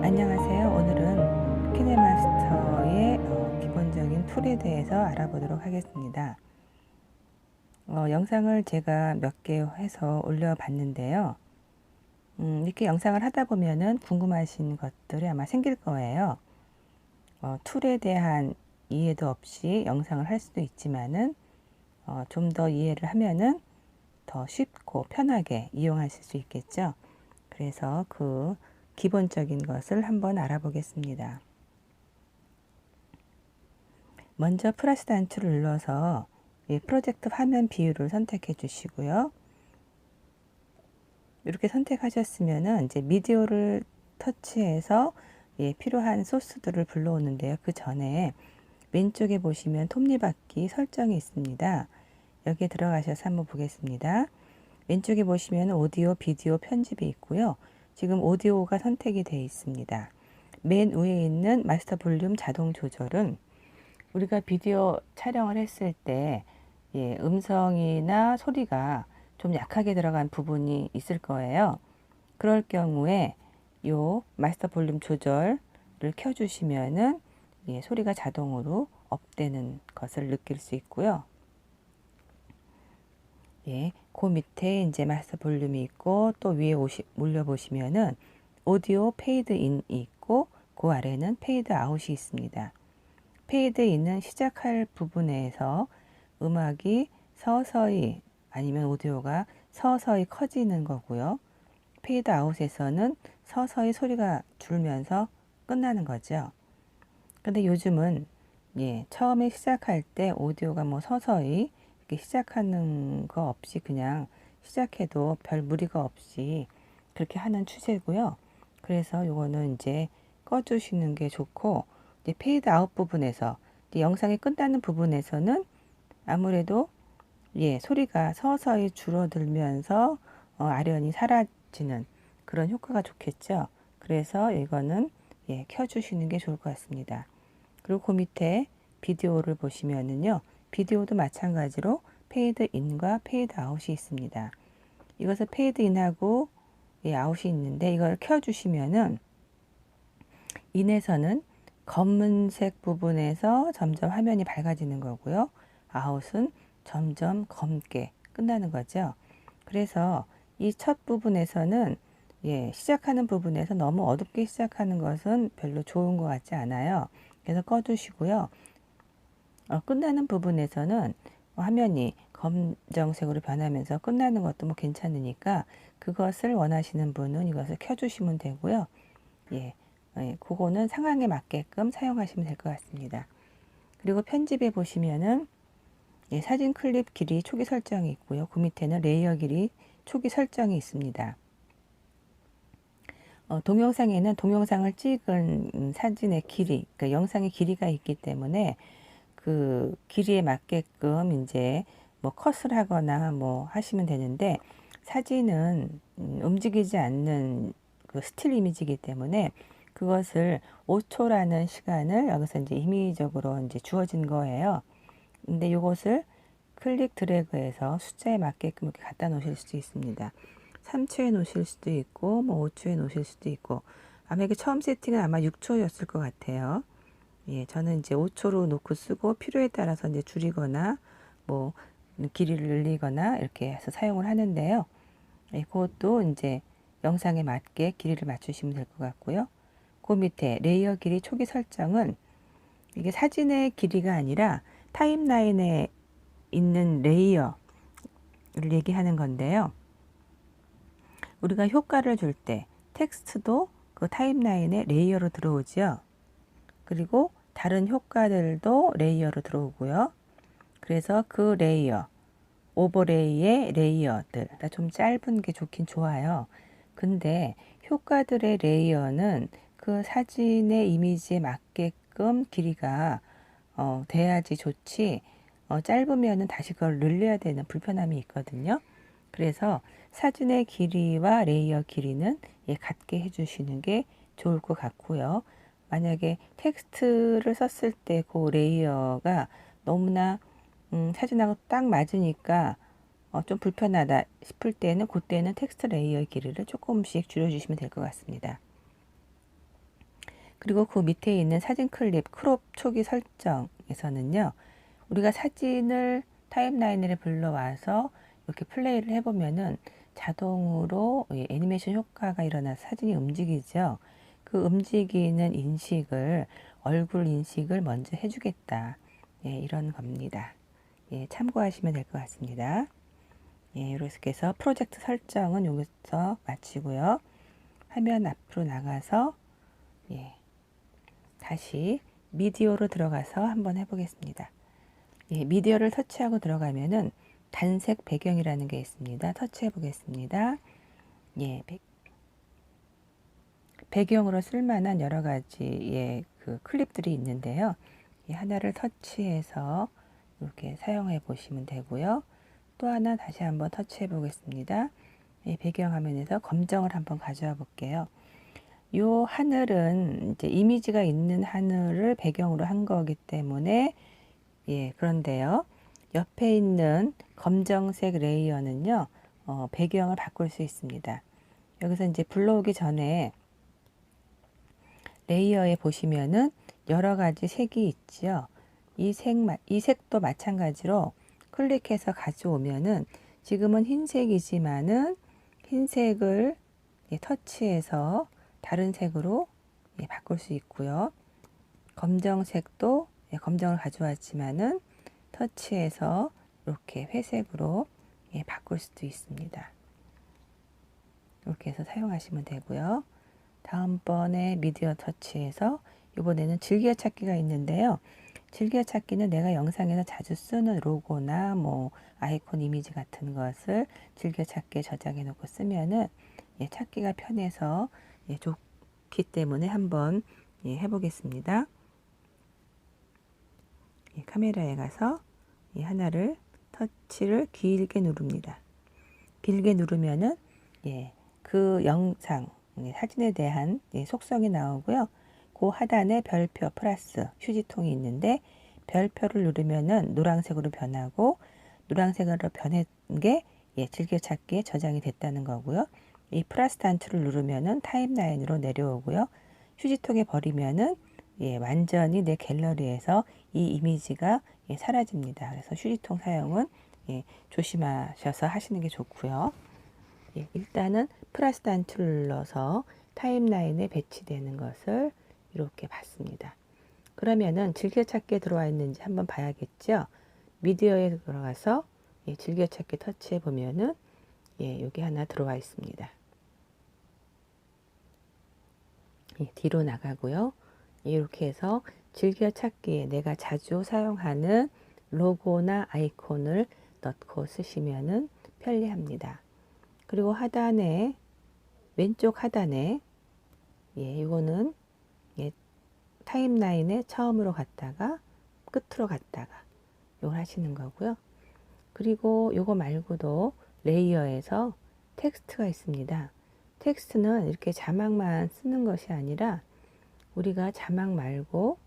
안녕하세요. 오늘은 키네마스터의 기본적인 툴에 대해서 알아보도록 하겠습니다. 영상을 제가 몇 개 해서 올려봤는데요. 이렇게 영상을 하다 보면은 궁금하신 것들이 아마 생길 거예요. 툴에 대한 이해도 없이 영상을 할 수도 있지만은 좀 더 이해를 하면은 더 쉽고 편하게 이용하실 수 있겠죠. 그래서 그 기본적인 것을 한번 알아보겠습니다. 먼저 플러스 단추를 눌러서 프로젝트 화면 비율을 선택해 주시고요. 이렇게 선택하셨으면은 이제 미디어를 터치해서 필요한 소스들을 불러오는데요. 그 전에 왼쪽에 보시면 톱니바퀴 설정이 있습니다. 여기에 들어가셔서 한번 보겠습니다. 왼쪽에 보시면 오디오, 비디오 편집이 있고요. 지금 오디오가 선택이 되어 있습니다. 맨 위에 있는 마스터 볼륨 자동 조절은 우리가 비디오 촬영을 했을 때 음성이나 소리가 좀 약하게 들어간 부분이 있을 거예요. 그럴 경우에 요 마스터 볼륨 조절을 켜주시면은 소리가 자동으로 업되는 것을 느낄 수 있고요. 그 밑에 이제 마스터 볼륨이 있고 또 위에 올려보시면은 오디오 페이드 인이 있고 그 아래는 페이드 아웃이 있습니다. 페이드 인은 시작할 부분에서 음악이 서서히 아니면 오디오가 서서히 커지는 거고요. 페이드 아웃에서는 서서히 소리가 줄면서 끝나는 거죠. 근데 요즘은 처음에 시작할 때 오디오가 뭐 서서히 이렇게 시작하는 거 없이 그냥 시작해도 별 무리가 없이 그렇게 하는 추세고요. 그래서 요거는 이제 꺼주시는 게 좋고, 이제 페이드 아웃 부분에서 이제 영상이 끝나는 부분에서는 아무래도 소리가 서서히 줄어들면서 아련히 사라지는 그런 효과가 좋겠죠. 그래서 이거는 켜주시는 게 좋을 것 같습니다. 그리고 그 밑에 비디오를 보시면은요. 비디오도 마찬가지로 페이드 인과 페이드 아웃이 있습니다. 이것을 페이드 인하고 아웃이 있는데 이걸 켜주시면은 인에서는 검은색 부분에서 점점 화면이 밝아지는 거고요. 아웃은 점점 검게 끝나는 거죠. 그래서 이 첫 부분에서는 시작하는 부분에서 너무 어둡게 시작하는 것은 별로 좋은 것 같지 않아요. 그래서 꺼두시고요. 끝나는 부분에서는 화면이 검정색으로 변하면서 끝나는 것도 뭐 괜찮으니까 그것을 원하시는 분은 이것을 켜주시면 되고요. 그거는 상황에 맞게끔 사용하시면 될 것 같습니다. 그리고 편집에 보시면은 사진 클립 길이 초기 설정이 있고요. 그 밑에는 레이어 길이 초기 설정이 있습니다. 동영상에는 동영상을 찍은 사진의 길이, 그러니까 영상의 길이가 있기 때문에 그 길이에 맞게끔 이제 뭐 컷을 하거나 뭐 하시면 되는데 사진은 움직이지 않는 그 스틸 이미지이기 때문에 그것을 5초라는 시간을 여기서 이제 임의적으로 이제 주어진 거예요. 근데 이것을 클릭 드래그해서 숫자에 맞게끔 이렇게 갖다 놓으실 수도 있습니다. 3초에 놓으실 수도 있고 뭐 5초에 놓으실 수도 있고 아마 이게 처음 세팅은 아마 6초였을 것 같아요. 저는 이제 5초로 놓고 쓰고 필요에 따라서 이제 줄이거나 뭐 길이를 늘리거나 이렇게 해서 사용을 하는데요. 그것도 이제 영상에 맞게 길이를 맞추시면 될 것 같고요. 그 밑에 레이어 길이 초기 설정은 이게 사진의 길이가 아니라 타임라인에 있는 레이어를 얘기하는 건데요. 우리가 효과를 줄 때 텍스트도 그 타임라인에 레이어로 들어오죠. 그리고 다른 효과들도 레이어로 들어오고요. 그래서 그 레이어, 오버레이의 레이어들, 좀 짧은 게 좋긴 좋아요. 근데 효과들의 레이어는 그 사진의 이미지에 맞게끔 길이가 돼야지 좋지, 짧으면은 다시 그걸 늘려야 되는 불편함이 있거든요. 그래서 사진의 길이와 레이어 길이는 같게 해주시는 게 좋을 것 같고요. 만약에 텍스트를 썼을 때 그 레이어가 너무나 사진하고 딱 맞으니까 좀 불편하다 싶을 때는 그때는 텍스트 레이어 길이를 조금씩 줄여주시면 될 것 같습니다. 그리고 그 밑에 있는 사진 클립 크롭 초기 설정에서는요. 우리가 사진을 타임라인에 불러와서 이렇게 플레이를 해보면은 자동으로 애니메이션 효과가 일어나서 사진이 움직이죠. 그 움직이는 인식을 얼굴 인식을 먼저 해주겠다. 예, 이런 겁니다. 예, 참고하시면 될 것 같습니다. 예, 이렇게 해서 프로젝트 설정은 여기서 마치고요. 화면 앞으로 나가서 예, 다시 미디어로 들어가서 한번 해보겠습니다. 예, 미디어를 터치하고 들어가면은 단색 배경이라는 게 있습니다. 터치해 보겠습니다. 예, 배경으로 쓸만한 여러 가지의 그 클립들이 있는데요. 예, 하나를 터치해서 이렇게 사용해 보시면 되고요. 또 하나 다시 한번 터치해 보겠습니다. 예, 배경 화면에서 검정을 한번 가져와 볼게요. 요 하늘은 이제 이미지가 있는 하늘을 배경으로 한 거기 때문에 예, 그런데요. 옆에 있는 검정색 레이어는요. 배경을 바꿀 수 있습니다. 여기서 이제 불러오기 전에 레이어에 보시면은 여러 가지 색이 있지요. 이 색도 마찬가지로 클릭해서 가져오면은 지금은 흰색이지만은 흰색을 예, 터치해서 다른 색으로 예, 바꿀 수 있고요. 검정색도 예, 검정을 가져왔지만은 터치해서 이렇게 회색으로 예, 바꿀 수도 있습니다. 이렇게 해서 사용하시면 되고요. 다음번에 미디어 터치해서 이번에는 즐겨찾기가 있는데요. 즐겨찾기는 내가 영상에서 자주 쓰는 로고나 뭐 아이콘 이미지 같은 것을 즐겨찾기에 저장해 놓고 쓰면은 예, 찾기가 편해서 예, 좋기 때문에 한번 예, 해보겠습니다. 예, 카메라에 가서 이 하나를 터치를 길게 누릅니다. 길게 누르면은 예, 그 영상 예, 사진에 대한 예, 속성이 나오고요. 그 하단에 별표 플러스 휴지통이 있는데 별표를 누르면은 노란색으로 변하고 노란색으로 변한 게 예, 즐겨찾기에 저장이 됐다는 거고요. 이 플러스 단추를 누르면은 타임라인으로 내려오고요. 휴지통에 버리면은 예, 완전히 내 갤러리에서 이 이미지가 예, 사라집니다. 그래서 휴지통 사용은 예, 조심하셔서 하시는 게 좋고요. 예, 일단은 플러스 단추를 눌러서 타임라인에 배치되는 것을 이렇게 봤습니다. 그러면은 즐겨찾기에 들어와 있는지 한번 봐야겠죠. 미디어에 들어가서 예, 즐겨찾기 터치해 보면은 예, 여기 하나 들어와 있습니다. 예, 뒤로 나가고요. 이렇게 해서 즐겨찾기에 내가 자주 사용하는 로고나 아이콘을 넣고 쓰시면은 편리합니다. 그리고 하단에 왼쪽 하단에 예, 이거는 예, 타임라인에 처음으로 갔다가 끝으로 갔다가 이걸 하시는 거고요. 그리고 이거 말고도 레이어에서 텍스트가 있습니다. 텍스트는 이렇게 자막만 쓰는 것이 아니라 우리가 자막 말고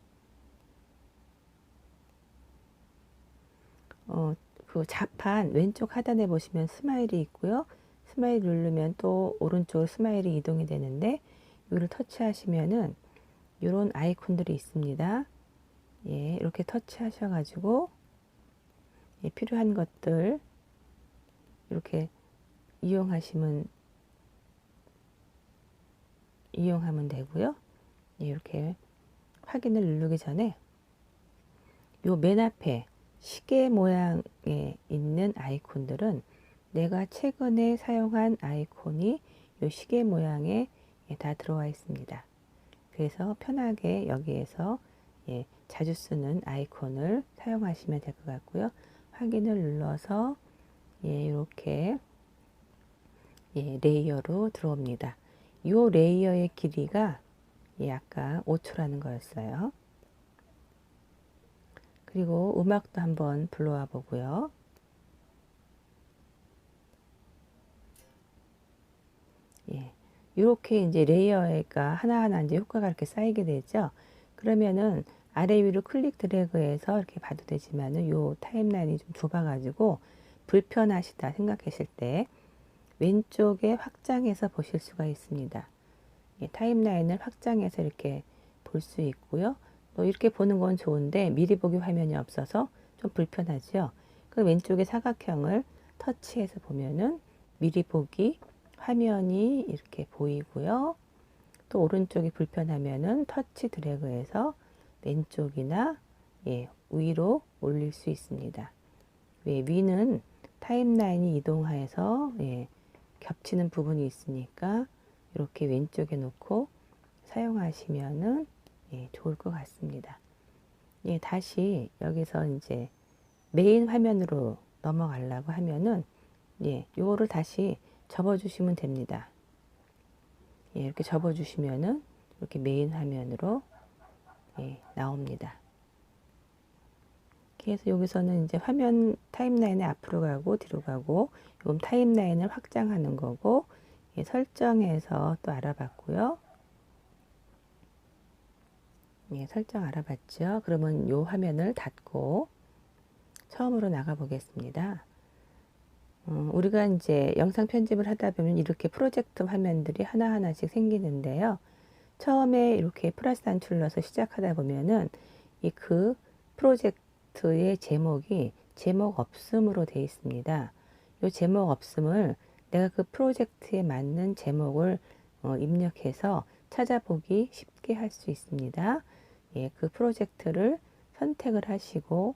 그 좌판 왼쪽 하단에 보시면 스마일이 있고요. 스마일 누르면 또 오른쪽으로 스마일이 이동이 되는데 이거를 터치하시면은 이런 아이콘들이 있습니다. 예, 이렇게 터치하셔가지고 예, 필요한 것들 이렇게 이용하면 되고요. 예, 이렇게 확인을 누르기 전에 요 맨 앞에 시계 모양에 있는 아이콘들은 내가 최근에 사용한 아이콘이 요 시계 모양에 예, 다 들어와 있습니다. 그래서 편하게 여기에서 예, 자주 쓰는 아이콘을 사용하시면 될 것 같고요. 확인을 눌러서 예, 이렇게 예, 레이어로 들어옵니다. 이 레이어의 길이가 예, 아까 5초라는 거였어요. 그리고 음악도 한번 불러와 보고요. 예, 이렇게 이제 레이어가 하나하나 이제 효과가 이렇게 쌓이게 되죠. 그러면은 아래 위로 클릭 드래그해서 이렇게 봐도 되지만은 요 타임라인이 좀 좁아가지고 불편하시다 생각하실 때 왼쪽에 확장해서 보실 수가 있습니다. 예, 타임라인을 확장해서 이렇게 볼 수 있고요. 또 이렇게 보는 건 좋은데 미리 보기 화면이 없어서 좀 불편하죠. 그 왼쪽에 사각형을 터치해서 보면은 미리 보기 화면이 이렇게 보이고요. 또 오른쪽이 불편하면은 터치 드래그해서 왼쪽이나 위로 올릴 수 있습니다. 위는 타임라인이 이동하여서 겹치는 부분이 있으니까 이렇게 왼쪽에 놓고 사용하시면은 좋을 것 같습니다. 다시 여기서 이제 메인 화면으로 넘어가려고 하면은 요거를 다시 접어주시면 됩니다. 이렇게 접어주시면은 이렇게 메인 화면으로 나옵니다. 그래서 여기서는 이제 화면 타임라인에 앞으로 가고 뒤로 가고 이건 타임라인을 확장하는 거고 설정에서 또 알아봤고요. 설정 알아봤죠. 그러면 요 화면을 닫고 처음으로 나가 보겠습니다. 우리가 이제 영상 편집을 하다 보면 이렇게 프로젝트 화면들이 하나하나씩 생기는데요. 처음에 이렇게 플러스 단추를 넣어서 시작하다 보면은 그 프로젝트의 제목이 제목 없음으로 되어 있습니다. 이 제목 없음을 내가 그 프로젝트에 맞는 제목을 입력해서 찾아보기 쉽게 할 수 있습니다. 그 프로젝트를 선택을 하시고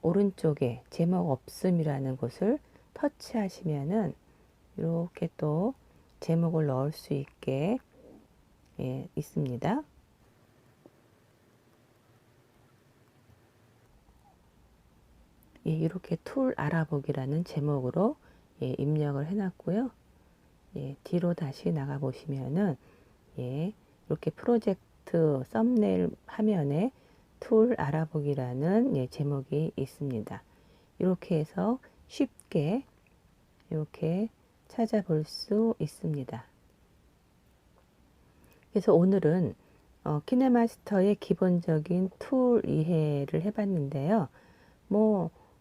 오른쪽에 제목 없음이라는 곳을 터치하시면은 이렇게 또 제목을 넣을 수 있게 있습니다. 이렇게 툴 알아보기라는 제목으로 입력을 해놨고요. 뒤로 다시 나가 보시면은 이렇게 프로젝트 썸네일 화면에 툴 알아보기라는 제목이 있습니다. 이렇게 해서 쉽게 이렇게 찾아볼 수 있습니다. 그래서 오늘은 키네마스터의 기본적인 툴 이해를 해봤는데요.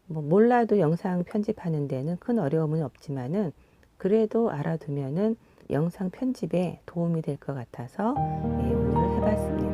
몰라도 영상 편집하는 데는 큰 어려움은 없지만은 그래도 알아두면은 영상 편집에 도움이 될 것 같아서 오늘 해봤습니다.